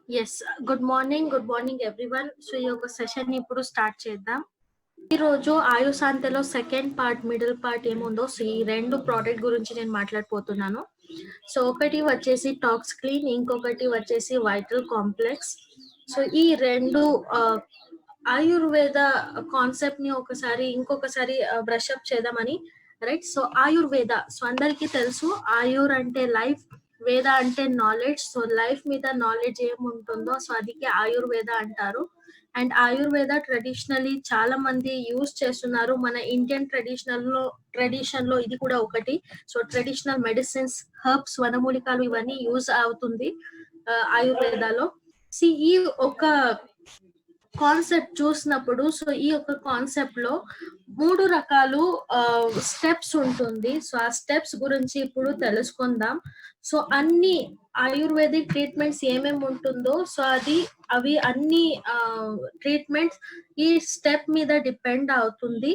Yes. Good morning everyone. So, ఈ యొక్క సెషన్‌ని ఇప్పుడు స్టార్ట్ చేద్దాం. ఈరోజు ఆయుశాంతిలో సెకండ్ పార్ట్, మిడిల్ పార్ట్ ఏముందో సో, ఈ 2 ప్రోడక్ట్ గురించి నేను మాట్లాడబోతున్నాను. సో, ఒకటి వచ్చేసి టాక్స్ క్లీన్, ఇంకొకటి వచ్చేసి వైటల్ కాంప్లెక్స్. సో, ఈ 2 ఆయుర్వేద కాన్సెప్ట్‌ని ఇంకొకసారి బ్రష్ అప్ చేద్దామని, రైట్? సో, ఆయుర్వేద సో, అందరికీ తెలుసు ఆయుర్ అంటే లైఫ్, వేద అంటే నాలెడ్జ్. సో, లైఫ్ మీద నాలెడ్జ్ ఏముంటుందో సో, అదికే ఆయుర్వేద అంటారు. అండ్ ఆయుర్వేద ట్రెడిషనల్లీ చాలా మంది యూజ్ చేస్తున్నారు. మన ఇండియన్ ట్రెడిషన్‌లో ఇది కూడా ఒకటి. సో, ట్రెడిషనల్ మెడిసిన్స్, హెర్బ్స్, వనమూలికలు ఇవన్నీ యూజ్ అవుతుంది ఆయుర్వేదాలో. ఈ ఒక కాన్సెప్ట్ చూసినప్పుడు సో, ఈ యొక్క కాన్సెప్ట్‌లో 3 రకాలు స్టెప్స్ ఉంటుంది. సో, ఆ స్టెప్స్ గురించి ఇప్పుడు తెలుసుకుందాం. సో, అన్ని ఆయుర్వేదిక్ ట్రీట్మెంట్స్ ఏమేమి ఉంటుందో సో, అవి అన్ని ట్రీట్మెంట్స్ ఈ స్టెప్ మీద డిపెండ్ అవుతుంది.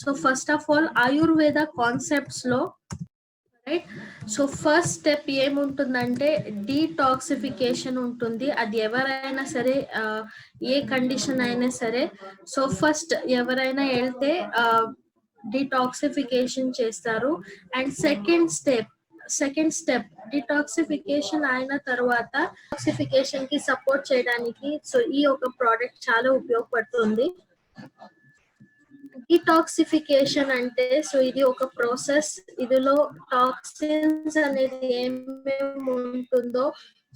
So, first of all Ayurveda కాన్సెప్ట్స్‌లో, రైట్? సో, ఫస్ట్ స్టెప్ ఏముంటుందంటే డీటాక్సిఫికేషన్ ఉంటుంది. అది ఎవరైనా సరే ఏ కండిషన్ అయినా సరే సో, ఫస్ట్ ఎవరైనా వెళ్తే డీటాక్సిఫికేషన్ చేస్తారు. అండ్ సెకండ్ స్టెప్ డిటాక్సిఫికేషన్ అయిన తర్వాత డిటాక్సిఫికేషన్ కి సపోర్ట్ చేయడానికి సో, ఈ ఒక ప్రోడక్ట్ చాలా ఉపయోగపడుతుంది. డీటాక్సిఫికేషన్ అంటే సో, ఇది ఒక ప్రాసెస్. ఇదిలో టాక్సిన్స్ అనేది ఏమేమి ఉంటుందో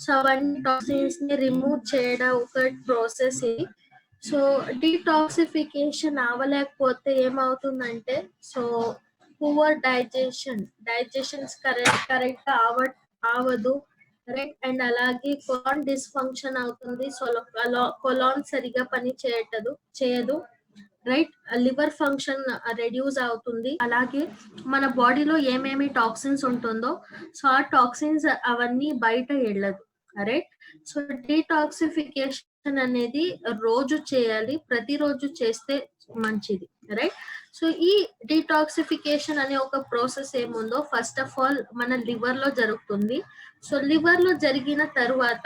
సో, అవన్నీ టాక్సిన్స్ ని రిమూవ్ చేయడం ఒక ప్రాసెస్ ఇది. సో, డీటాక్సిఫికేషన్ అవ్వలేకపోతే ఏమవుతుందంటే సో, పువర్ డైజెషన్ కరెక్ట్ గా అవ్వదు, రైట్? అండ్ అలాగే కొలాన్ డిస్ఫంక్షన్ అవుతుంది. సో, కొలాన్ సరిగా పని చేయదు, రైట్? లివర్ ఫంక్షన్ రెడ్యూస్ అవుతుంది. అలాగే మన బాడీలో ఏమేమి టాక్సిన్స్ ఉంటుందో సో, ఆ టాక్సిన్స్ అవన్నీ బయట వెళ్ళదు, రైట్? సో, డీటాక్సిఫికేషన్ అనేది రోజు చేయాలి, ప్రతిరోజు చేస్తే మంచిది, రైట్? సో, ఈ డీటాక్సిఫికేషన్ అనే ఒక ప్రాసెస్ ఏముందో ఫస్ట్ ఆఫ్ ఆల్ మన లివర్ లో జరుగుతుంది. సో, లివర్ లో జరిగిన తరువాత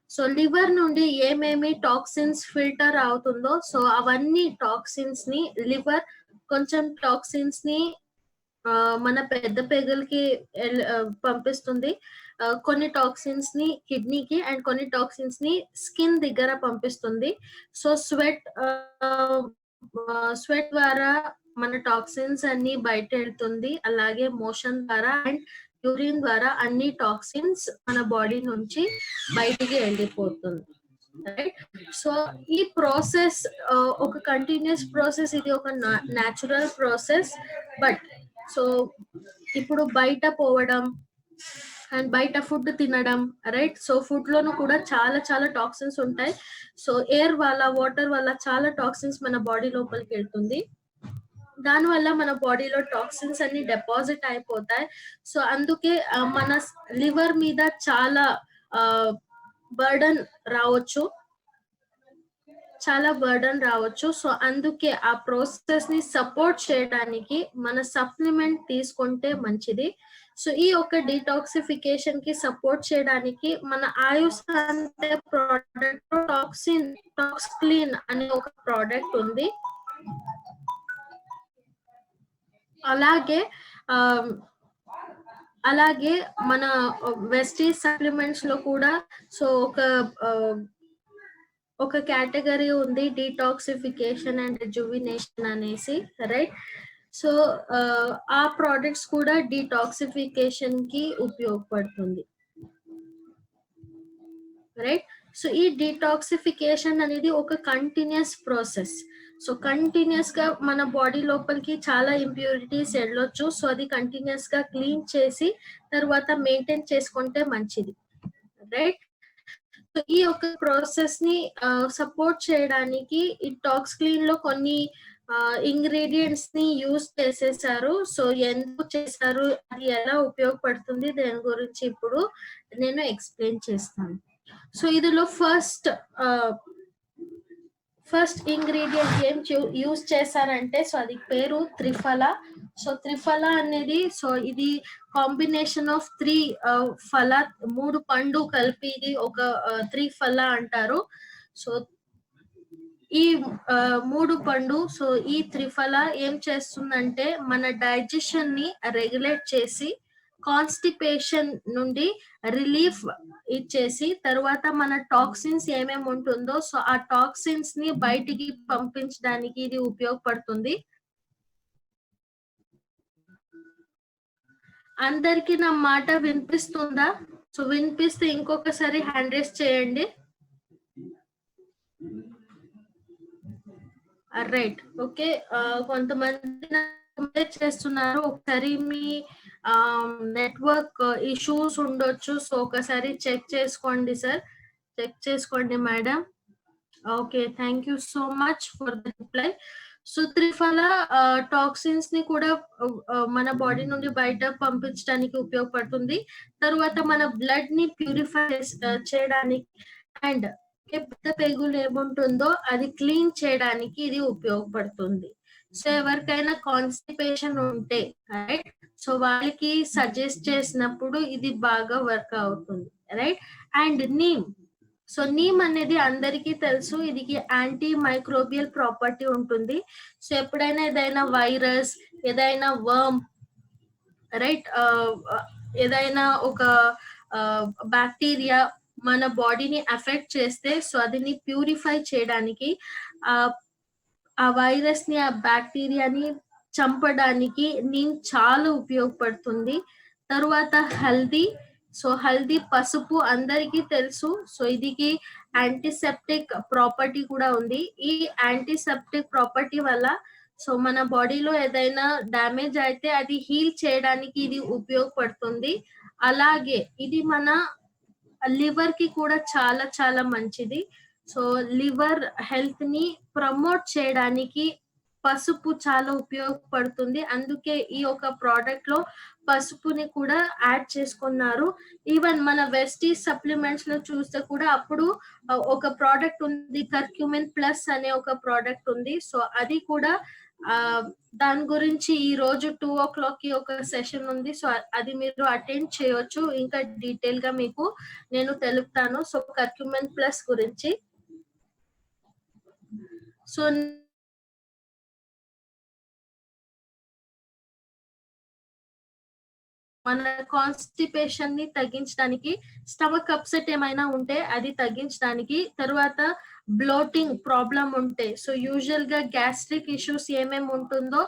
సో, లివర్ నుండి ఏమేమి టాక్సిన్స్ ఫిల్టర్ అవుతుందో సో, అవన్నీ టాక్సిన్స్ ని లివర్ కొంచెం టాక్సిన్స్ ని మన పెద్ద పెగులకి పంపిస్తుంది. కొన్ని టాక్సిన్స్ ని కిడ్నీకి అండ్ కొన్ని టాక్సిన్స్ ని స్కిన్ దగ్గర పంపిస్తుంది. సో, స్వెట్ ద్వారా మన టాక్సిన్స్ అన్ని బయట వెళ్తుంది. అలాగే మోషన్ ద్వారా అండ్ యూరిన్ ద్వారా అన్ని టాక్సిన్స్ మన బాడీ నుంచి బయటికి వెళ్ళిపోతుంది, రైట్? సో, ఈ ప్రాసెస్ ఒక కంటిన్యూస్ ప్రాసెస్, ఇది ఒక న్యాచురల్ ప్రాసెస్. బట్ సో, ఇప్పుడు బయట పోవడం అండ్ బయట ఫుడ్ తినడం, రైట్? సో, ఫుడ్ లోను కూడా చాలా టాక్సిన్స్ ఉంటాయి. సో, ఎయిర్ వల్ల, వాటర్ వల్ల చాలా టాక్సిన్స్ మన బాడీ లోపలికి వెళ్తుంది. దానివల్ల మన బాడీలో టాక్సిన్స్ అన్ని డిపాజిట్ అయిపోతాయి. సో, అందుకే మన లివర్ మీద చాలా బర్డన్ రావచ్చు. సో, అందుకే ఆ ప్రాసెస్ ని సపోర్ట్ చేయడానికి మన సప్లిమెంట్ తీసుకుంటే మంచిది. సో, ఈ యొక్క డీటాక్సిఫికేషన్ కి సపోర్ట్ చేయడానికి మన ఆయుశాంతి ప్రోడక్ట్ టాక్స్ క్లీన్ అనే ఒక ప్రోడక్ట్ ఉంది. అలాగే మన వెస్టీజ్ సప్లిమెంట్స్ లో కూడా సో, ఒక కేటగిరీ ఉంది డీటాక్సిఫికేషన్ అండ్ రిజువినేషన్ అనేసి, రైట్? సో, ఆ ప్రోడక్ట్స్ కూడా డీటాక్సిఫికేషన్ కి ఉపయోగపడుతుంది, రైట్? సో, ఈ డీటాక్సిఫికేషన్ అనేది ఒక కంటిన్యూస్ ప్రాసెస్. సో, కంటిన్యూస్ గా మన బాడీ లోపలికి చాలా ఇంప్యూరిటీస్ వెళ్ళొచ్చు. సో, అది కంటిన్యూస్ గా క్లీన్ చేసి తర్వాత మెయింటైన్ చేసుకుంటే మంచిది, రైట్? సో, ఈ యొక్క ప్రాసెస్ ని సపోర్ట్ చేయడానికి ఈ టాక్స్ క్లీన్ లో కొన్ని ఇంగ్రీడియంట్స్ ని యూజ్ చేసేసారు. సో, ఎందుకు చేశారు, అది ఎలా ఉపయోగపడుతుంది, దాని గురించి ఇప్పుడు నేను ఎక్స్ప్లెయిన్ చేస్తాను. సో, ఇందులో ఫస్ట్ ఇంగ్రీడియంట్ ఏం యూజ్ చేశారంటే సో, అది పేరు త్రిఫల. సో, త్రిఫల అనేది సో, ఇది కాంబినేషన్ ఆఫ్ 3 ఫల 3 పండు కలిపి ఇది ఒక 3 ఫల అంటారు. సో ఈ 3 పండు సో ఈ త్రిఫల ఏం చేస్తుందంటే మన డైజెషన్ ని రెగ్యులేట్ చేసి కాన్స్టిపేషన్ నుండి రిలీఫ్ ఇచ్చేసి తర్వాత మన టాక్సిన్స్ ఏమేమి ఉంటుందో సో ఆ టాక్సిన్స్ ని బయటికి పంపించడానికి ఇది ఉపయోగపడుతుంది. అందరికి నా మాట వినిపిస్తుందా? సో వినిపిస్తే ఇంకొకసారి హ్యాండ్ రేస్ చేయండి. Right, okay. కొంతమంది చేస్తున్నారు. ఒకసారి మీ నెట్వర్క్ ఇష్యూస్ ఉండొచ్చు. సో ఒకసారి చెక్ చేసుకోండి సార్, చెక్ చేసుకోండి madam. Okay, thank you so much for the reply. So triphala toxins ని కూడా మన బాడీ నుండి బయట పంపించడానికి ఉపయోగపడుతుంది. తర్వాత మన బ్లడ్ ని ప్యూరిఫై చేయడానికి అండ్ పెద్ద పేగులు ఏముంటుందో అది క్లీన్ చేయడానికి ఇది ఉపయోగపడుతుంది. సో ఎవరికైనా కాన్స్టిపేషన్ ఉంటే రైట్, సో వాళ్ళకి సజెస్ట్ చేసినప్పుడు ఇది బాగా వర్క్ అవుతుంది, right. And neem, so neem అనేది అందరికీ తెలుసు, ఇది యాంటీ మైక్రోబియల్ ప్రాపర్టీ ఉంటుంది. సో ఎప్పుడైనా ఏదైనా వైరస్, ఏదైనా వర్మ్, రైట్, ఏదైనా ఒక బ్యాక్టీరియా మన బాడీని అఫెక్ట్ చేస్తే సో అదిని ప్యూరిఫై చేయడానికి ఆ వైరస్ ని, ఆ బ్యాక్టీరియాని చంపడానికి నీమ్ చాలా ఉపయోగపడుతుంది. తరువాత హల్దీ, సో హల్దీ పసుపు అందరికీ తెలుసు. సో ఇది యాంటీసెప్టిక్ ప్రాపర్టీ కూడా ఉంది. ఈ యాంటీసెప్టిక్ ప్రాపర్టీ వల్ల సో మన బాడీలో ఏదైనా డ్యామేజ్ అయితే అది హీల్ చేయడానికి ఇది ఉపయోగపడుతుంది. అలాగే ఇది మన లివర్ కి కూడా చాలా చాలా మంచిది. సో లివర్ హెల్త్ ని ప్రమోట్ చేయడానికి పసుపు చాలా ఉపయోగపడుతుంది. అందుకే ఈ ఒక ప్రోడక్ట్ లో పసుపుని కూడా యాడ్ చేసుకున్నారు. ఈవెన్ మన వెస్టీజ్ సప్లిమెంట్స్ లో చూస్తే కూడా అప్పుడు ఒక ప్రోడక్ట్ ఉంది, కర్క్యూమిన్ ప్లస్ అనే ఒక ప్రోడక్ట్ ఉంది. సో అది కూడా దాని గురించి ఈ రోజు 2 o'clock కి ఒక సెషన్ ఉంది. సో అది మీరు అటెండ్ చేయొచ్చు. ఇంకా డీటెయిల్ గా మీకు నేను తెలుపుతాను. సో కర్క్యూమిన్ ప్లస్ గురించి. సో మన కాన్స్టిపేషన్ ని తగ్గించడానికి, స్టమక్ అప్సెట్ ఏమైనా ఉంటే అది తగ్గించడానికి, తర్వాత బ్లోటింగ్ ప్రాబ్లం ఉంటే సో యూజువల్ గా గ్యాస్ట్రిక్ ఇష్యూస్ ఏమేమి ఉంటుందో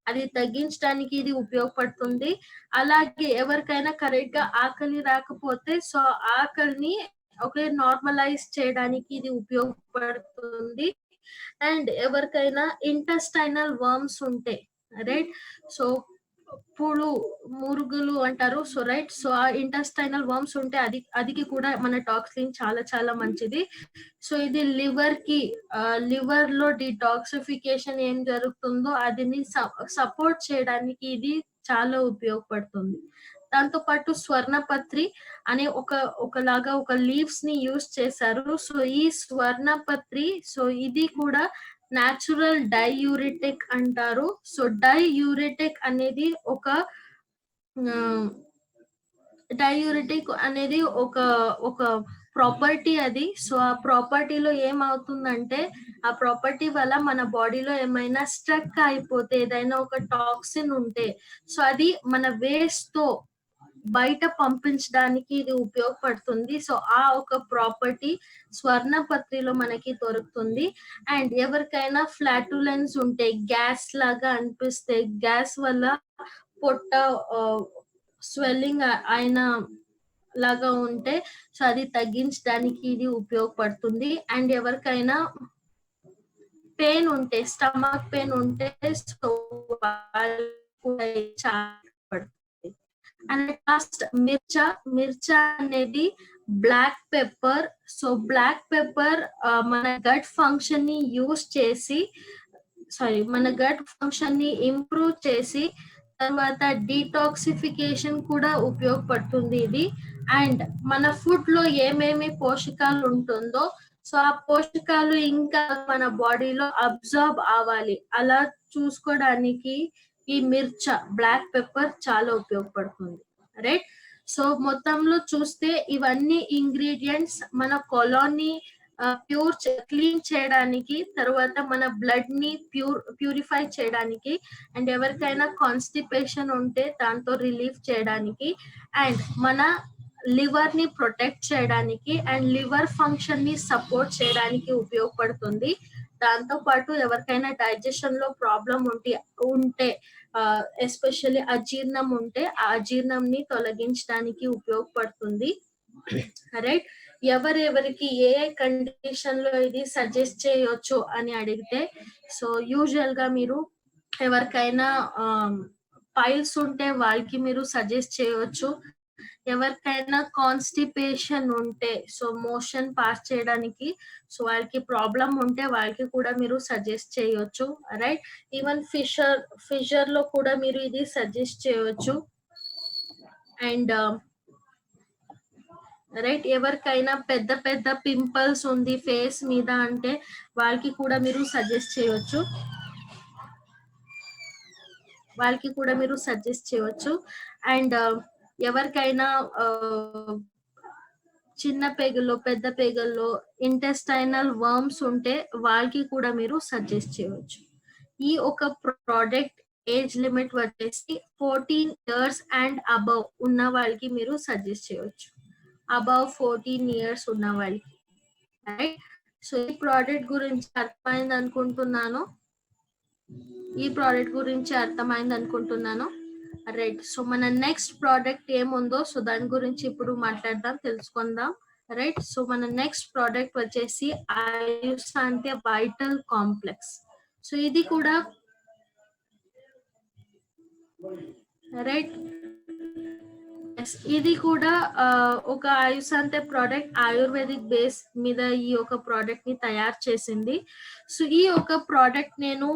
అది తగ్గించడానికి ఇది ఉపయోగపడుతుంది. అలాగే ఎవరికైనా కరెక్ట్ గా ఆకలి రాకపోతే సో ఆకలిని ఒకే నార్మలైజ్ చేయడానికి ఇది ఉపయోగపడుతుంది. అండ్ ఎవరికైనా ఇంటెస్టైనల్ వర్మ్స్ ఉంటే రైట్, సో మురుగులు అంటారు. సో రైట్, సో ఆ ఇంటెస్టైనల్ వర్మ్స్ ఉంటే అది కూడా మన టాక్సిన్ చాలా చాలా మంచిది. సో ఇది లివర్ లో డిటాక్సిఫికేషన్ ఏం జరుగుతుందో అదిని సపోర్ట్ చేయడానికి ఇది చాలా ఉపయోగపడుతుంది. దాంతో పాటు స్వర్ణపత్రి అనే ఒకలాగా ఒక లీవ్స్ ని యూజ్ చేశారు. సో ఈ స్వర్ణపత్రి సో ఇది కూడా న్యాచురల్ డైయూరిటిక్ అంటారు. సో డైయూరిటిక్ అనేది ఒక ప్రాపర్టీ అది. సో ఆ ప్రాపర్టీలో ఏమవుతుందంటే ఆ ప్రాపర్టీ వల్ల మన బాడీలో ఏమైనా స్ట్రక్ అయిపోతే, ఏదైనా ఒక టాక్సిన్ ఉంటే సో అది మన వేస్ట్ తో బయట పంపించడానికి ఇది ఉపయోగపడుతుంది. సో ఆ ఒక ప్రాపర్టీ స్వర్ణపత్రిలో మనకి దొరుకుతుంది. అండ్ ఎవరికైనా ఫ్లాటులెన్స్ ఉంటే, గ్యాస్ లాగా అనిపిస్తే, గ్యాస్ వల్ల పొట్ట స్వెల్లింగ్ అయిన లాగా ఉంటే సో అది తగ్గించడానికి ఇది ఉపయోగపడుతుంది. అండ్ ఎవరికైనా పెయిన్ ఉంటే, స్టమక్ పెయిన్ ఉంటే సో అండ్ లాస్ట్ మిర్చా అనేది black pepper. So black pepper మన గట్ ఫంక్షన్ ని మన గట్ ఫంక్షన్ ని ఇంప్రూవ్ చేసి తర్వాత డీటాక్సిఫికేషన్ కూడా ఉపయోగపడుతుంది ఇది. అండ్ మన ఫుడ్ లో ఏమేమి పోషకాలు ఉంటుందో సో ఆ పోషకాలు ఇంకా మన బాడీలో అబ్జర్బ్ అవ్వాలి, అలా చూసుకోవడానికి ఈ బ్లాక్ పెప్పర్ చాలా ఉపయోగపడుతుంది. రైట్. సో మొత్తంలో చూస్తే ఇవన్నీ ఇంగ్రీడియంట్స్ మన కొలాన్ని క్లీన్ చేయడానికి, తర్వాత మన బ్లడ్ ని ప్యూరిఫై చేయడానికి, అండ్ ఎవరికైనా కాన్స్టిపేషన్ ఉంటే దాంతో రిలీఫ్ చేయడానికి, అండ్ మన లివర్ ని ప్రొటెక్ట్ చేయడానికి, అండ్ లివర్ ఫంక్షన్ ని సపోర్ట్ చేయడానికి ఉపయోగపడుతుంది. దాంతో పాటు ఎవరికైనా డైజెషన్ లో ప్రాబ్లం ఉంటే ఎస్పెషల్లీ అజీర్ణం ఉంటే ఆ అజీర్ణంని తొలగించడానికి ఉపయోగపడుతుంది. రైట్. ఎవరెవరికి ఏ కండిషన్ లో ఇది సజెస్ట్ చేయొచ్చు అని అడిగితే, సో యూజువల్ గా మీరు ఎవరికైనా పైల్స్ ఉంటే వాళ్ళకి మీరు సజెస్ట్ చేయవచ్చు. ఎవరికైనా కాన్స్టిపేషన్ ఉంటే, సో మోషన్ పాస్ చేయడానికి, సో వాళ్ళకి ప్రాబ్లం ఉంటే వాళ్ళకి కూడా మీరు సజెస్ట్ చేయొచ్చు. రైట్. ఈవెన్ ఫిషర్ లో కూడా మీరు ఇది సజెస్ట్ చేయొచ్చు. అండ్ రైట్, ఎవరికైనా పెద్ద పెద్ద పింపుల్స్ ఉంది ఫేస్ మీద అంటే వాళ్ళకి కూడా మీరు సజెస్ట్ చేయవచ్చు. అండ్ ఎవరికైనా చిన్న పేగుల్లో పెద్ద పేగుల్లో ఇంటెస్టైనల్ వర్మ్స్ ఉంటే వాళ్ళకి కూడా మీరు సజెస్ట్ చేయవచ్చు. ఈ ఒక ప్రోడక్ట్ ఏజ్ లిమిట్ వచ్చేసి 14 years అండ్ అబవ్ ఉన్న వాళ్ళకి మీరు సజెస్ట్ చేయవచ్చు. అబవ్ 14 years ఉన్న వాళ్ళకి. రైట్. సో ఈ ప్రోడక్ట్ గురించి అర్థమైంది అనుకుంటున్నాను. రైట్. సో మన నెక్స్ట్ ప్రోడక్ట్ ఏముందో సో దాని గురించి ఇప్పుడు తెలుసుకుందాం. రైట్. సో మన నెక్స్ట్ ప్రోడక్ట్ వచ్చేసి ఆయుశాంతి వైటల్ కాంప్లెక్స్. సో ఇది కూడా రైట్, ఇది కూడా ఒక ఆయుశాంతి ప్రోడక్ట్ ఆయుర్వేదిక్ బేస్ మీద ఈ ఒక ప్రోడక్ట్ ని తయారు చేసింది. సో ఈ ఒక ప్రోడక్ట్ నేను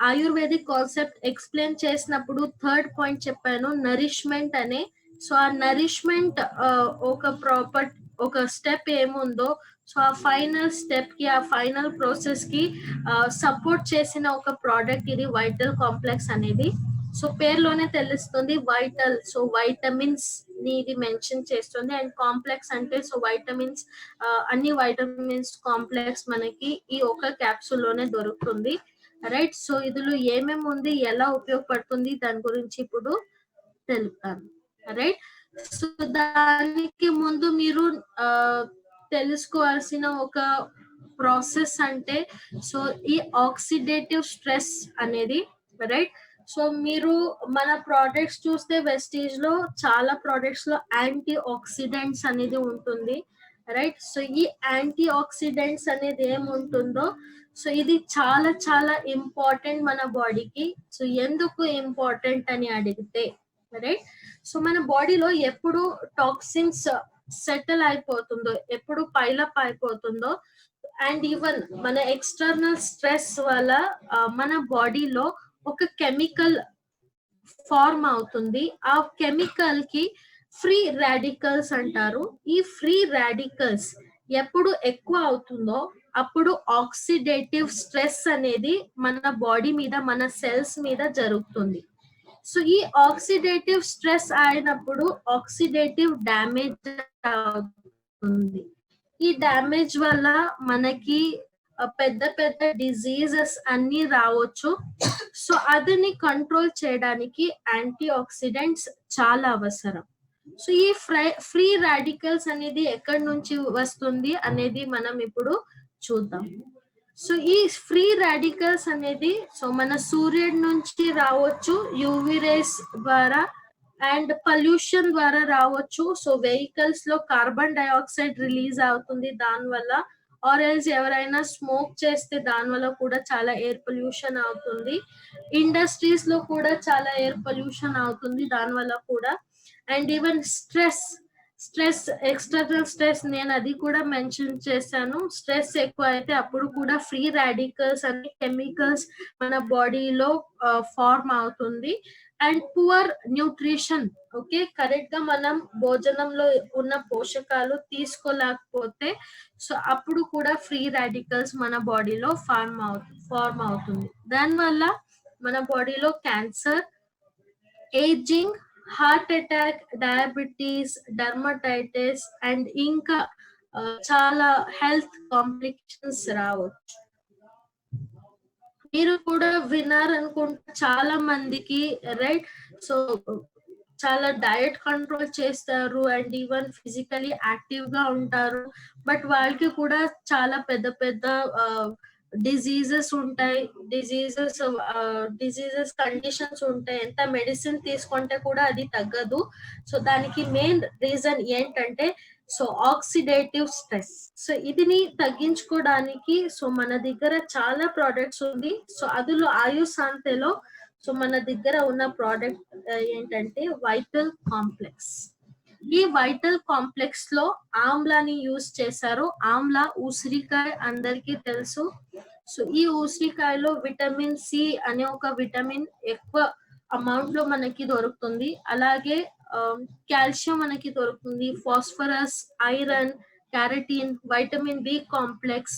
ఆయుర్వేదిక్ కాన్సెప్ట్ ఎక్స్ప్లెయిన్ చేసినప్పుడు థర్డ్ పాయింట్ చెప్పాను, నరిష్మెంట్ అనే. సో ఆ నరిష్మెంట్ ఒక స్టెప్ ఏముందో, సో ఆ ఫైనల్ స్టెప్ కి, ఆ ఫైనల్ ప్రాసెస్ కి సపోర్ట్ చేసిన ఒక ప్రోడక్ట్ ఇది వైటల్ కాంప్లెక్స్ అనేది. సో పేరులోనే తెలుస్తుంది వైటల్, సో వైటమిన్స్ ని ఇది మెన్షన్ చేస్తుంది. అండ్ కాంప్లెక్స్ అంటే సో వైటమిన్స్, అన్ని వైటమిన్స్ కాంప్లెక్స్ మనకి ఈ ఒక క్యాప్సూల్ లోనే దొరుకుతుంది. రైట్. సో ఇందులో ఏమేమి ఉంది, ఎలా ఉపయోగపడుతుంది దాని గురించి ఇప్పుడు తెలుపుతాను. రైట్. సో దానికి ముందు మీరు తెలుసుకోవాల్సిన ఒక ప్రాసెస్ అంటే సో ఈ ఆక్సిడేటివ్ స్ట్రెస్ అనేది. రైట్. సో మీరు మన ప్రోడక్ట్స్ చూస్తే వెస్టీజ్ లో చాలా ప్రోడక్ట్స్ లో యాంటీ ఆక్సిడెంట్స్ అనేది ఉంటుంది. రైట్. సో ఈ యాంటీ ఆక్సిడెంట్స్ అనేది ఏముంటుందో, సో ఇది చాలా చాలా ఇంపార్టెంట్ మన బాడీకి. సో ఎందుకు ఇంపార్టెంట్ అని అడిగితే, రైట్, సో మన బాడీలో ఎప్పుడు టాక్సిన్స్ సెటిల్ అయిపోతుందో, ఎప్పుడు పైలప్ అయిపోతుందో, అండ్ ఈవెన్ మన ఎక్స్టర్నల్ స్ట్రెస్ వల్ల మన బాడీలో ఒక కెమికల్ ఫార్మ్ అవుతుంది. ఆ కెమికల్ కి ఫ్రీ రాడికల్స్ అంటారు. ఈ ఫ్రీ రాడికల్స్ ఎప్పుడు ఎక్కువ అవుతుందో అప్పుడు ఆక్సిడేటివ్ స్ట్రెస్ అనేది మన బాడీ మీద, మన సెల్స్ మీద జరుగుతుంది. సో ఈ ఆక్సిడేటివ్ స్ట్రెస్ అయినప్పుడు ఆక్సిడేటివ్ డ్యామేజ్ అవుతుంది. ఈ డ్యామేజ్ వల్ల మనకి పెద్ద పెద్ద డిజీజెస్ అన్ని రావచ్చు. సో అదని కంట్రోల్ చేయడానికి యాంటీ ఆక్సిడెంట్స్ చాలా అవసరం. సో ఈ ఫ్రీ రాడికల్స్ అనేది ఎక్కడి నుంచి వస్తుంది అనేది మనం ఇప్పుడు చూద్దాం. సో ఈ ఫ్రీ రాడికల్స్ అనేది సో మన సూర్యుడి నుంచి రావచ్చు, యూవి రేస్ ద్వారా, అండ్ పొల్యూషన్ ద్వారా రావచ్చు. సో వెహికల్స్ లో కార్బన్ డైఆక్సైడ్ రిలీజ్ అవుతుంది దానివల్ల, ఆర్ ఎల్స్ ఎవరైనా స్మోక్ చేస్తే దానివల్ల కూడా చాలా ఎయిర్ పొల్యూషన్ అవుతుంది. ఇండస్ట్రీస్ లో కూడా చాలా ఎయిర్ పొల్యూషన్ అవుతుంది దానివల్ల కూడా. And even stress, external stress నేను అది కూడా మెన్షన్ చేశాను. స్ట్రెస్ ఎక్కువ అయితే అప్పుడు కూడా ఫ్రీ రాడికల్స్ అనే కెమికల్స్ మన బాడీలో ఫార్మ్ అవుతుంది. And poor nutrition, okay, correct గా మనం భోజనంలో ఉన్న పోషకాలు తీసుకోలేకపోతే సో అప్పుడు కూడా ఫ్రీ రాడికల్స్ మన బాడీలో ఫార్మ్ అవుతుంది. దానివల్ల మన బాడీలో cancer, ageing, heart attack, diabetes, dermatitis and ఇంకా చాలా హెల్త్ కాంప్లికేషన్స్ రావచ్చు. మీరు కూడా విన్నారనుకుంటా చాలా మందికి, రైట్? సో చాలా డయట్ కంట్రోల్ చేస్తారు అండ్ ఈవెన్ ఫిజికలీ యాక్టివ్ గా ఉంటారు, బట్ వాళ్ళకి కూడా చాలా పెద్ద పెద్ద డిజీజెస్ ఉంటాయి, డిజీజెస్ కండిషన్స్ ఉంటాయి. ఎంత మెడిసిన్ తీసుకుంటే కూడా అది తగ్గదు. సో దానికి మెయిన్ రీజన్ ఏంటంటే సో ఆక్సిడేటివ్ స్ట్రెస్. సో ఇదిని తగ్గించుకోవడానికి సో మన దగ్గర చాలా ప్రోడక్ట్స్ ఉంది. సో అందులో ఆయుషాంతేలో సో మన దగ్గర ఉన్న ప్రోడక్ట్ ఏంటంటే వైటల్ కాంప్లెక్స్. ఈ వైటల్ కాంప్లెక్స్ లో ఆమ్లాని యూజ్ చేశారు. ఆమ్లా ఉసిరికాయ అందరికీ తెలుసు. సో ఈ ఉసిరికాయలో విటమిన్ సి అనే ఒక విటమిన్ ఎక్కువ అమౌంట్ లో మనకి దొరుకుతుంది. అలాగే కాల్షియం మనకి దొరుకుతుంది, phosphorus, iron, carotene, vitamin B complex,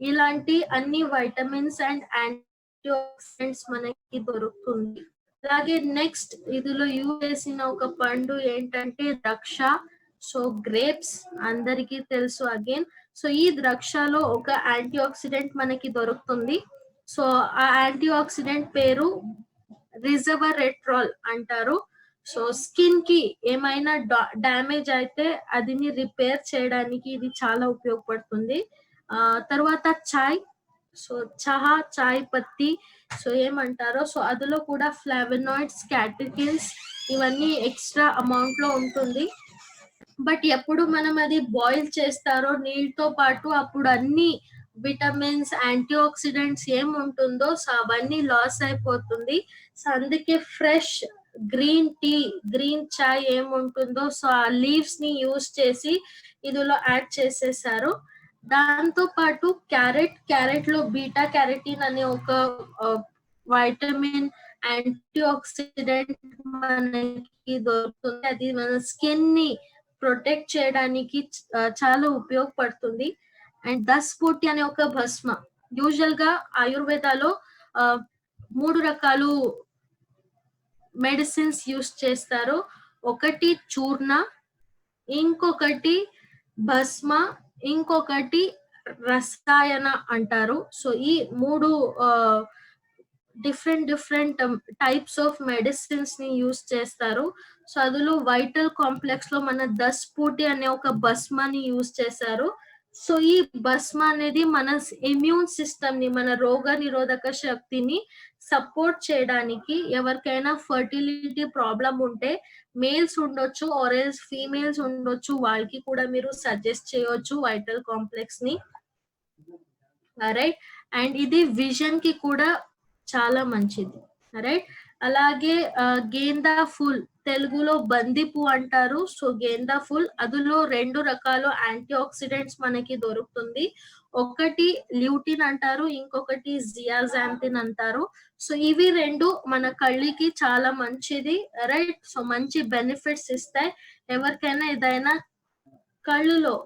ఇలాంటి అన్ని వైటమిన్స్ అండ్ యాంటీ ఆక్సిడెంట్స్ మనకి దొరుకుతుంది. అలాగే నెక్స్ట్ ఇందులో యూజ్ చేసిన ఒక పండు ఏంటంటే ద్రాక్ష. సో గ్రేప్స్ అందరికీ తెలుసు అగైన్. సో ఈ ద్రాక్షలో ఒక యాంటీ ఆక్సిడెంట్ మనకి దొరుకుతుంది. సో ఆ యాంటీ ఆక్సిడెంట్ పేరు రిజర్వరెట్రాల్ అంటారు. సో స్కిన్ కి ఏమైనా డ్యామేజ్ అయితే అదిని రిపేర్ చేయడానికి ఇది చాలా ఉపయోగపడుతుంది. తర్వాత చాయ్. సో చాయ్ పత్తి సో ఏమంటారో సో అందులో కూడా ఫ్లావనాయిడ్స్, క్యాటకిన్స్ ఇవన్నీ ఎక్స్ట్రా అమౌంట్ లో ఉంటుంది. బట్ ఎప్పుడు మనం అది బాయిల్ చేస్తారో నీళ్ళతో పాటు అప్పుడు అన్ని విటమిన్స్, యాంటీ ఆక్సిడెంట్స్ ఏముంటుందో సో అవన్నీ లాస్ అయిపోతుంది. సో అందుకే ఫ్రెష్ గ్రీన్ టీ, గ్రీన్ చాయ్ ఏముంటుందో సో ఆ లీవ్స్ ని యూజ్ చేసి ఇందులో యాడ్ చేసేసారు. దాంతో పాటు క్యారెట్ లో బీటా క్యారటిన్ అనే ఒక వైటమిన్ యాంటీ ఆక్సిడెంట్ మనకి దొరుకుతుంది. అది మన స్కిన్ ని ప్రొటెక్ట్ చేయడానికి చాలా ఉపయోగపడుతుంది. అండ్ దస్పూటి అనే ఒక భస్మ. యూజువల్ గా ఆయుర్వేదాలో 3 రకాలు మెడిసిన్స్ యూస్ చేస్తారు. ఒకటి చూర్ణ, ఇంకొకటి భస్మ, ఇంకొకటి రసాయన అంటారు. సో ఈ 3 డిఫరెంట్ టైప్స్ ఆఫ్ మెడిసిన్స్ ని యూస్ చేస్తారు. సో అందులో వైటల్ కాంప్లెక్స్ లో మన దస్పూటి అనే ఒక భస్మాని యూస్ చేశారు. సో ఈ భస్మ అనేది మన ఇమ్యూన్ సిస్టమ్ ని, మన రోగ నిరోధక శక్తిని సపోర్ట్ చేయడానికి, ఎవరికైనా ఫర్టిలిటీ ప్రాబ్లం ఉంటే మేల్స్ ఉండొచ్చు ఆర్ ఎల్స్ ఫీమేల్స్ ఉండొచ్చు, వాళ్ళకి కూడా మీరు సజెస్ట్ చేయొచ్చు వైటల్ కాంప్లెక్స్ ని. రైట్. అండ్ ఇది విజన్ కి కూడా చాలా మంచిది. రైట్. అలాగే గేందా ఫుల్, తెలుగులో బందిపూ అంటారు. సో గేందా ఫుల్ అందులో 2 రకాల యాంటీ ఆక్సిడెంట్స్ మనకి దొరుకుతుంది. ఒకటి ల్యూటిన్ అంటారు, ఇంకొకటి జియాజాంతిన్ అంటారు. సో ఇవి 2 మన కళ్ళకి చాలా మంచిది. రైట్. సో మంచి బెనిఫిట్స్ ఇస్తాయి. ఎవరికైనా ఏదైనా కళ్ళులో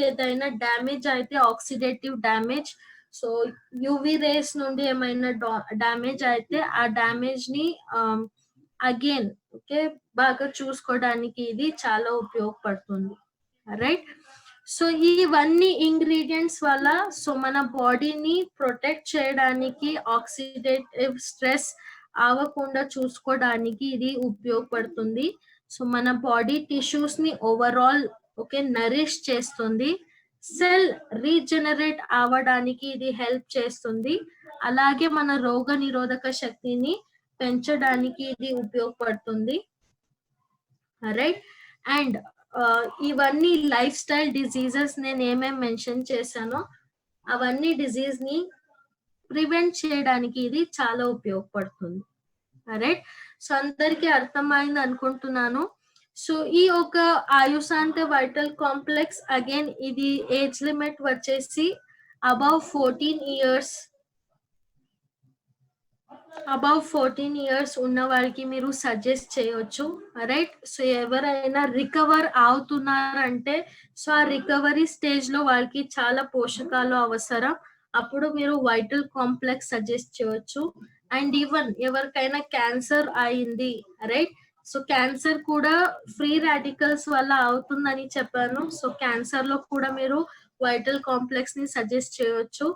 ఏదైనా డ్యామేజ్ అయితే, oxidative damage, so UV rays నుండి ఏమైనా డ్యామేజ్ అయితే ఆ డ్యామేజ్ ని అగైన్ బాగా చూసుకోవడానికి ఇది చాలా ఉపయోగపడుతుంది. రైట్. సో ఇవన్నీ ఇంగ్రీడియంట్స్ వల్ల సో మన బాడీని ప్రొటెక్ట్ చేయడానికి, ఆక్సిడేటివ్ స్ట్రెస్ అవ్వకుండా చూసుకోవడానికి ఇది ఉపయోగపడుతుంది. సో మన బాడీ టిష్యూస్ ని ఓవరాల్ నరిష్ చేస్తుంది. సెల్ రీజనరేట్ అవ్వడానికి ఇది హెల్ప్ చేస్తుంది. అలాగే మన రోగ నిరోధక శక్తిని పెంచడానికి ఇది ఉపయోగపడుతుంది. రైట్. అండ్ ఇవన్నీ లైఫ్ స్టైల్ డిజీజెస్ నేను ఏమేమి మెన్షన్ చేశానో అవన్నీ డిజీజ్ ని ప్రివెంట్ చేయడానికి ఇది చాలా ఉపయోగపడుతుంది. రైట్. సో అందరికీ అర్థమైంది అనుకుంటున్నాను. సో ఈ ఒక ఆయుషాంత వైటల్ కాంప్లెక్స్ అగైన్ ఇది ఏజ్ లిమిట్ వచ్చేసి అబౌవ్ 14 ఇయర్స్ ఉన్న వాళ్ళకి మీరు సజెస్ట్ చేయొచ్చు. రైట్. సో ఎవరైనా రికవర్ అవుతున్నారంటే సో ఆ రికవరీ స్టేజ్ లో వాళ్ళకి చాలా పోషకాలు అవసరం, అప్పుడు మీరు వైటల్ కాంప్లెక్స్ సజెస్ట్ చేయొచ్చు. అండ్ ఈవెన్ ఎవరికైనా క్యాన్సర్ అయింది, రైట్, సో క్యాన్సర్ కూడా ఫ్రీ రాడికల్స్ వల్ల అవుతుందని చెప్పాను. సో క్యాన్సర్ లో కూడా మీరు వైటల్ కాంప్లెక్స్ ని సజెస్ట్ చేయొచ్చు.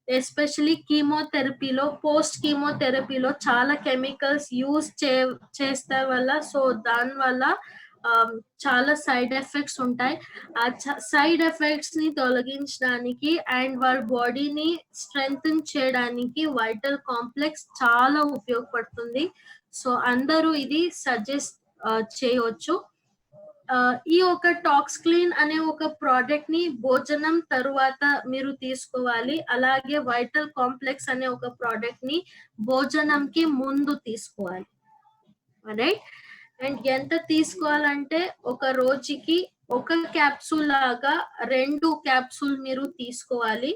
ఎస్పెషలీ కీమోథెరపీలో, పోస్ట్ కీమోథెరపీలో చాలా కెమికల్స్ యూజ్ చేస్తే వల్ల, సో దాని వల్ల చాలా సైడ్ ఎఫెక్ట్స్ ఉంటాయి. ఆ సైడ్ ఎఫెక్ట్స్ ని తొలగించడానికి అండ్ వాళ్ళ బాడీని స్ట్రెంగ్తన్ చేయడానికి వైటల్ కాంప్లెక్స్ చాలా ఉపయోగపడుతుంది. సో అందరూ ఇది సజెస్ట్ చేయవచ్చు. ఈ ఒక టాక్స్ క్లీన్ అనే ఒక ప్రోడక్ట్ ని భోజనం తరువాత మీరు తీసుకోవాలి. అలాగే వైటల్ కాంప్లెక్స్ అనే ఒక ప్రోడక్ట్ ని భోజనంకి ముందు తీసుకోవాలి. రైట్. అండ్ ఎంత తీసుకోవాలంటే ఒక రోజుకి ఒక క్యాప్సూల్ లాగా 2 క్యాప్సూల్ మీరు తీసుకోవాలి.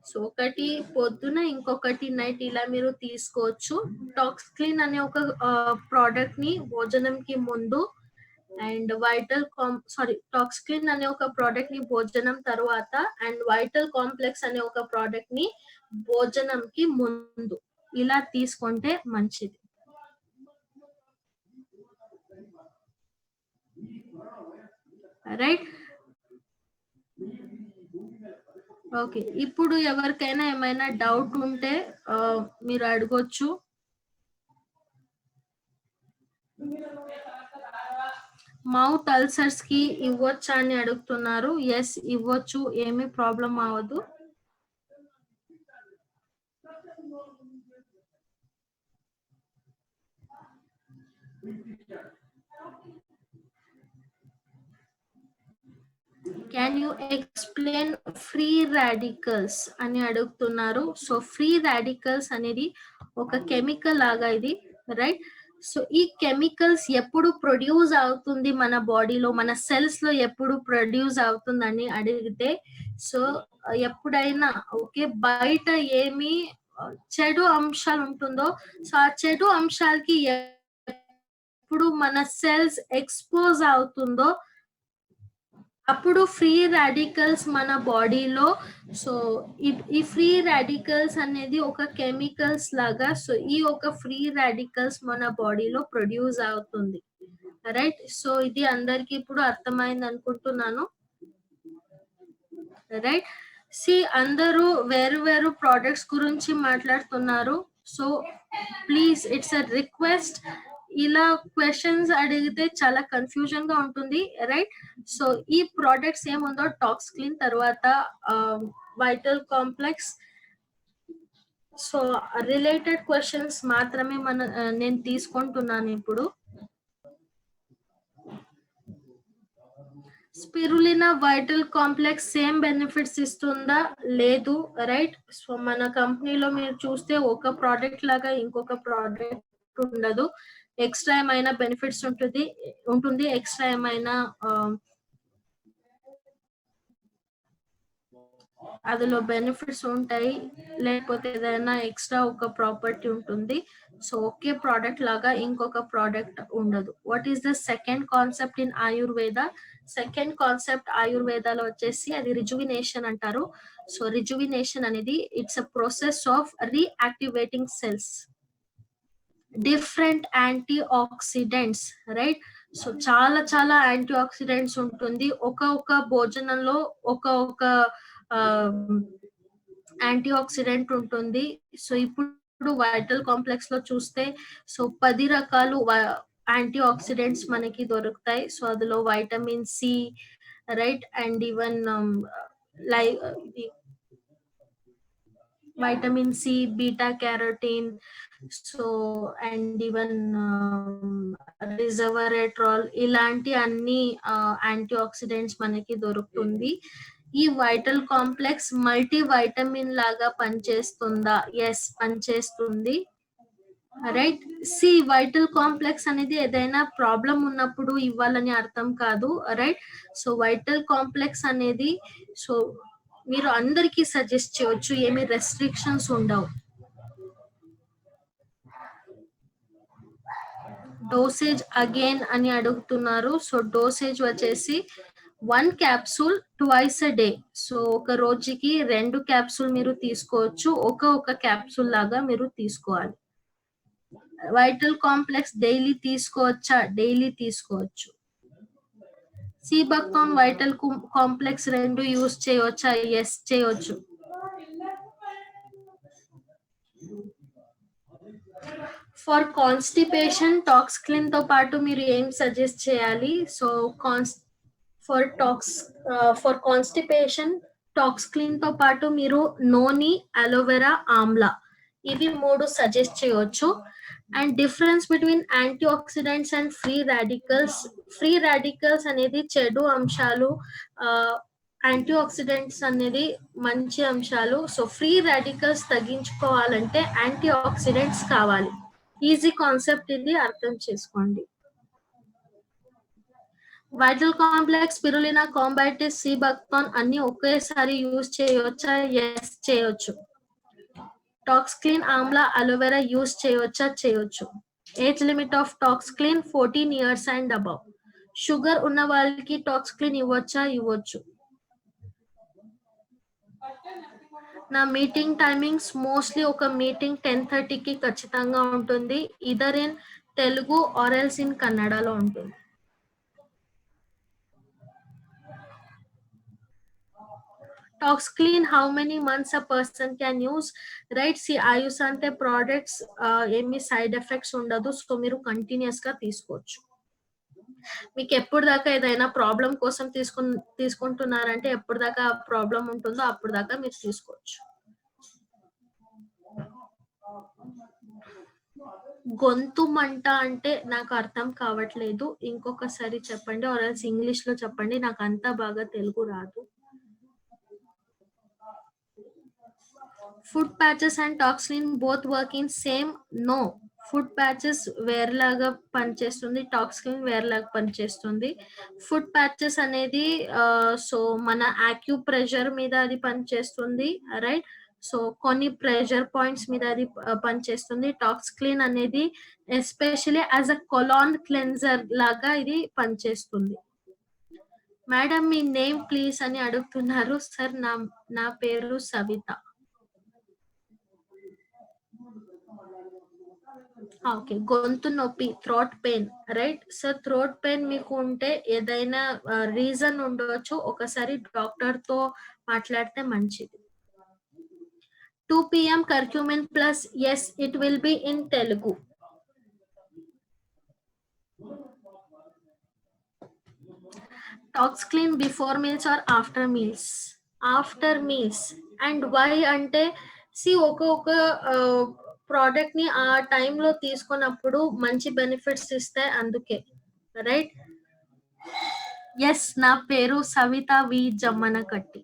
సో ఒకటి పొద్దున, ఇంకొకటి నైట్, ఇలా మీరు తీసుకోవచ్చు. టాక్స్ క్లీన్ అనే ఒక ప్రోడక్ట్ ని భోజనంకి ముందు అండ్ టాక్స్ క్లీన్ అనే ఒక ప్రోడక్ట్ ని భోజనం తర్వాత అండ్ వైటల్ కాంప్లెక్స్ అనే ఒక ప్రోడక్ట్ ని భోజనంకి ముందు ఇలా తీసుకుంటే మంచిది. రైట్. ఓకే, ఇప్పుడు ఎవరికైనా ఏమైనా డౌట్ ఉంటే మీరు అడగొచ్చు. మౌత్ అల్సర్స్ కి ఇవ్వచ్చా అని అడుగుతున్నారు. ఎస్, ఇవ్వచ్చు, ఏమీ ప్రాబ్లం అవ్వదు. Can you explain free radicals అని అడుగుతున్నారు. సో ఫ్రీ రాడికల్స్ అనేది ఒక కెమికల్ లాగా ఇది, రైట్. సో ఈ కెమికల్స్ ఎప్పుడు ప్రొడ్యూస్ అవుతుంది మన బాడీలో, మన సెల్స్ లో ఎప్పుడు ప్రొడ్యూస్ అవుతుందని అడిగితే, సో ఎప్పుడైనా ఓకే బయట ఏమి చెడు అంశాలు ఉంటుందో, సో ఆ చెడు అంశాలకి ఎప్పుడు మన సెల్స్ ఎక్స్పోజ్ అవుతుందో అప్పుడు ఫ్రీ రాడికల్స్ మన బాడీలో, సో ఈ ఫ్రీ రాడికల్స్ అనేది ఒక కెమికల్స్ లాగా, సో ఈ ఒక ఫ్రీ రాడికల్స్ మన బాడీలో ప్రొడ్యూస్ అవుతుంది, రైట్. సో ఇది అందరికి ఇప్పుడు అర్థమైంది అనుకుంటున్నాను, రైట్. అందరూ వేరు వేరు ప్రోడక్ట్స్ గురించి మాట్లాడుతున్నారు. So please, it's a request, ఇలా క్వశ్చన్స్ అడిగితే చాలా కన్ఫ్యూజన్ గా ఉంటుంది, రైట్. సో ఈ ప్రోడక్ట్స్ ఏముందో టాక్స్ క్లీన్ తర్వాత vital complex, so related questions మాత్రమే నేను తీసుకుంటున్నాను ఇప్పుడు. Spirulina vital complex same benefits ఇస్తుందా? లేదు, రైట్. సో మన కంపెనీలో మీరు చూస్తే ఒక ప్రోడక్ట్ లాగా ఇంకొక ప్రోడక్ట్ ఉండదు. ఎక్స్ట్రా ఏమైనా బెనిఫిట్స్ ఉంటుంది, ఎక్స్ట్రా ఏమైనా అందులో బెనిఫిట్స్ ఉంటాయి, లేకపోతే ఏదైనా ఎక్స్ట్రా ఒక ప్రాపర్టీ ఉంటుంది. సో ఒకే ప్రోడక్ట్ లాగా ఇంకొక ప్రోడక్ట్ ఉండదు. What is the second concept in Ayurveda? Second concept ఆయుర్వేదాలో వచ్చేసి అది రిజువినేషన్ అంటారు. సో రిజువినేషన్ అనేది it's a process of reactivating cells, different antioxidants, right. So చాలా చాలా యాంటీ ఆక్సిడెంట్స్ ఉంటుంది. ఒక భోజనంలో ఒక యాంటీ ఆక్సిడెంట్ ఉంటుంది. సో ఇప్పుడు వైటల్ కాంప్లెక్స్ లో చూస్తే సో 10 రకాలు యాంటీ ఆక్సిడెంట్స్ మనకి దొరుకుతాయి. సో అందులో vitamin C, right, and even vitamin C, beta carotene, so and even resveratrol, ఇలాంటి అన్ని యాంటీ ఆక్సిడెంట్స్ మనకి దొరుకుతుంది. ఈ వైటల్ కాంప్లెక్స్ మల్టీ వైటమిన్ లాగా పనిచేస్తుందా? ఎస్, పనిచేస్తుంది, రైట్. వైటల్ కాంప్లెక్స్ అనేది ఏదైనా ప్రాబ్లం ఉన్నప్పుడు ఇవ్వాలని అర్థం కాదు, రైట్. సో వైటల్ కాంప్లెక్స్ అనేది సో మీరు అందరికీ సజెస్ట్ చేయొచ్చు, ఏమి రెస్ట్రిక్షన్స్ ఉండవు. డోసేజ్ అగైన్ అని అడుగుతున్నారు. సో డోసేజ్ వచ్చేసి 1 capsule twice a day. So ఒక రోజుకి 2 క్యాప్సూల్ మీరు తీసుకోవచ్చు, ఒక క్యాప్సూల్ లాగా మీరు తీసుకోవాలి. వైటల్ కాంప్లెక్స్ డైలీ తీసుకోవచ్చా? డైలీ తీసుకోవచ్చు. సీబక్తోన్ వైటల్ కాంప్లెక్స్ రెండు యూస్ చేయవచ్చా? ఎస్ చేయవచ్చు. ఫర్ కాన్స్టిపేషన్ టాక్స్క్లిన్ తో పాటు మీరు ఏం సజెస్ట్ చేయాలి? సో ఫర్ కాన్స్టిపేషన్ టాక్స్క్లిన్ తో పాటు మీరు నోని, అలోవెరా, ఆమ్లా ఇవి 3 సజెస్ట్ చేయవచ్చు. And difference between antioxidants and free radicals అనేది చెడు అంశాలు, యాంటీ ఆక్సిడెంట్స్ అనేది మంచి అంశాలు. సో ఫ్రీ రాడికల్స్ తగ్గించుకోవాలంటే యాంటీ ఆక్సిడెంట్స్ కావాలి. ఈజీ కాన్సెప్ట్ ఇది, అర్థం చేసుకోండి. వైటల్ కాంప్లెక్స్, స్పిరులినా, కాంబైటిస్, సీబక్తాన్ అన్ని ఒకేసారి యూజ్ చేయవచ్చా? ఎస్ చేయొచ్చు. టాక్స్క్లిన్, ఆమ్లా, అలోవెరా యూజ్ చేయవచ్చా? చేయొచ్చు. Age limit of Toxclean 14 years and above. Sugar ఉన్న వాళ్ళకి టాక్స్క్లిన్ ఇవ్వచ్చా? ఇవ్వచ్చు. నా మీటింగ్ టైమింగ్స్ మోస్ట్లీ ఒక మీటింగ్ 10:30కి ఖచ్చితంగా ఉంటుంది. Either in Telugu or else in కన్నడలో ఉంటుంది. Toxclean, how many months a person can use? Right, see Ayushante products ఏమి సైడ్ ఎఫెక్ట్స్ ఉండదు. సో మీరు కంటిన్యూస్ గా తీసుకోవచ్చు. మీకు ఎప్పుడు దాకా ఏదైనా ప్రాబ్లం కోసం తీసుకుంటున్నారంటే ఎప్పుడు దాకా ప్రాబ్లం ఉంటుందో అప్పుడు దాకా మీరు తీసుకోవచ్చు. గొంతు మంట అంటే నాకు అర్థం కావట్లేదు, ఇంకొకసారి చెప్పండి ఆర్ ఎల్స్ ఇంగ్లీష్ లో చెప్పండి, నాకు అంతా బాగా తెలుగు రాదు. Food patches and Toxclean both work in same? No, food patches వేరేలాగా పనిచేస్తుంది, టాక్స్క్లిన్ వేరేలాగా పనిచేస్తుంది. ఫుడ్ ప్యాచెస్ అనేది సో మన యాక్యూ ప్రెషర్ మీద అది పనిచేస్తుంది, రైట్. సో కొన్ని ప్రెషర్ పాయింట్స్ మీద అది పనిచేస్తుంది. టాక్స్క్లిన్ అనేది especially as a colon cleanser లాగా ఇది పనిచేస్తుంది. మేడం మీ నేమ్ ప్లీజ్ అని అడుగుతున్నారు. సార్ నా పేరు సవిత. ఓకే, గొంతు నొప్పి, throat pain, right sir. Throat pain మీకు ఉంటే ఏదైనా రీజన్ ఉండవచ్చు, ఒకసారి డాక్టర్ తో మాట్లాడితే మంచిది. 2 PM curcumin plus, yes it will be in Telugu. Toxclean before meals or after meals? After meals. And why అంటే ఒక ప్రోడక్ట్ ని ఆ టైంలో తీసుకున్నప్పుడు మంచి బెనిఫిట్స్ ఇస్తాయి, అందుకే, రైట్. ఎస్, నా పేరు సవిత వి జమ్మనకట్టి.